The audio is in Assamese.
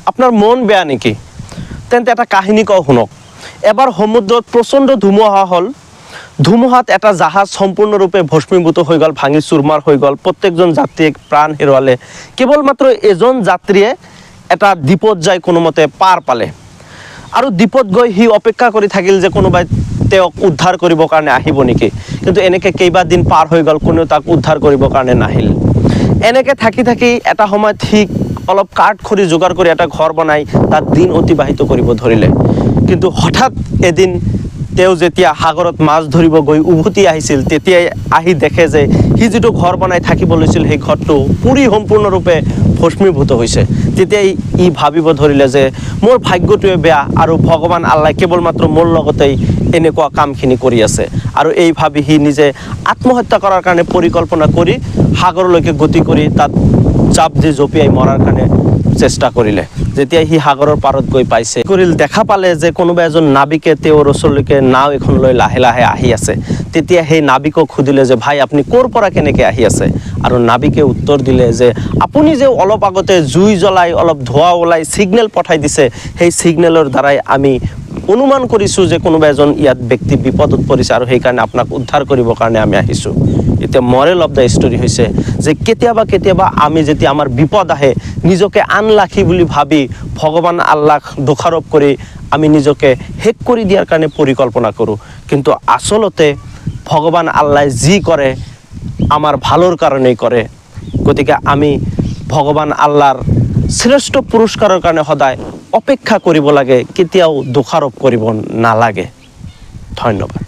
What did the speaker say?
আপনাৰ মন বেয়া নেকি? তেন্তে এটা কাহিনী কওঁ শুনক। এবাৰ সমুদ্ৰত প্ৰচণ্ড ধুমুহা হ'ল। ধুমুহাত এটা জাহাজ সম্পূৰ্ণৰূপে ভস্মীভূত হৈ গ'ল, ভাঙি চুৰমাৰ হৈ গ'ল। প্ৰত্যেকজন যাত্ৰীয়ে প্ৰাণ হেৰুৱালে। কেৱল মাত্ৰ এজন যাত্ৰীয়ে এটা দ্বীপত যাই কোনোমতে পাৰ পালে আৰু দ্বীপত গৈ সি অপেক্ষা কৰি থাকিল যে কোনোবাই তেওঁক উদ্ধাৰ কৰিবৰ কাৰণে আহিব নেকি। কিন্তু এনেকৈ কেইবাদিন পাৰ হৈ গ'ল, কোনেও তাক উদ্ধাৰ কৰিবৰ কাৰণে নাহিল। এনেকৈ থাকি থাকি এটা সময়ত সি অলপ কাঠ খৰি যোগাৰ কৰি এটা ঘৰ বনাই তাত দিন অতিবাহিত কৰিব ধৰিলে। কিন্তু হঠাৎ এদিন তেওঁ যেতিয়া সাগৰত মাছ ধৰিব গৈ উভতি আহিছিল, তেতিয়াই আহি দেখে যে সি যিটো ঘৰ বনাই থাকিব লৈছিল সেই ঘৰটো পুৰি সম্পূৰ্ণৰূপে ভস্মীভূত হৈছে। তেতিয়াই ই ভাবিব ধৰিলে যে মোৰ ভাগ্যটোৱে বেয়া আৰু ভগৱান আল্লাই কেৱল মাত্ৰ মোৰ লগতেই এনেকুৱা কামখিনি কৰি আছে। আৰু এই ভাবি সি নিজে আত্মহত্যা কৰাৰ কাৰণে পৰিকল্পনা কৰি সাগৰলৈকে গতি কৰি তাত জাপ দি জঁপিয়াই মৰাৰ কাৰণে চেষ্টা কৰিলে। যেতিয়া সি সাগৰৰ পাৰত গৈ পাইছে, দেখা পালে যে কোনোবা এজন নাবিকে তেওঁৰ ওচৰলৈকে নাও এখন লৈ লাহে লাহে আহি আছে। তেতিয়া সেই নাবিকক সুধিলে যে ভাই আপুনি ক'ৰ পৰা কেনেকৈ আহি আছে? আৰু নাবিকে উত্তৰ দিলে যে আপুনি যে অলপ আগতে জুই জ্বলাই অলপ ধোঁৱা ওলাই ছিগনেল পঠাই দিছে, সেই ছিগনেলৰ দ্বাৰাই আমি অনুমান কৰিছোঁ যে কোনোবা এজন ইয়াত ব্যক্তি বিপদত পৰিছে আৰু সেইকাৰণে আপোনাক উদ্ধাৰ কৰিবৰ কাৰণে আমি আহিছোঁ। এতিয়া মৰেল অফ দ্য ষ্টৰী হৈছে যে কেতিয়াবা আমি যেতিয়া আমাৰ বিপদ আহে নিজকে আনলাকি বুলি ভাবি ভগৱান আল্লাহক দোষাৰোপ কৰি আমি নিজকে শেষ কৰি দিয়াৰ কাৰণে পৰিকল্পনা কৰোঁ। কিন্তু আচলতে ভগৱান আল্লাই যি কৰে আমাৰ ভালৰ কাৰণেই কৰে। গতিকে আমি ভগৱান আল্লাহৰ শ্ৰেষ্ঠ পুৰস্কাৰৰ কাৰণে সদায় অপেক্ষা কৰিব লাগে, কেতিয়াও দোষাৰোপ কৰিব নালাগে। ধন্যবাদ।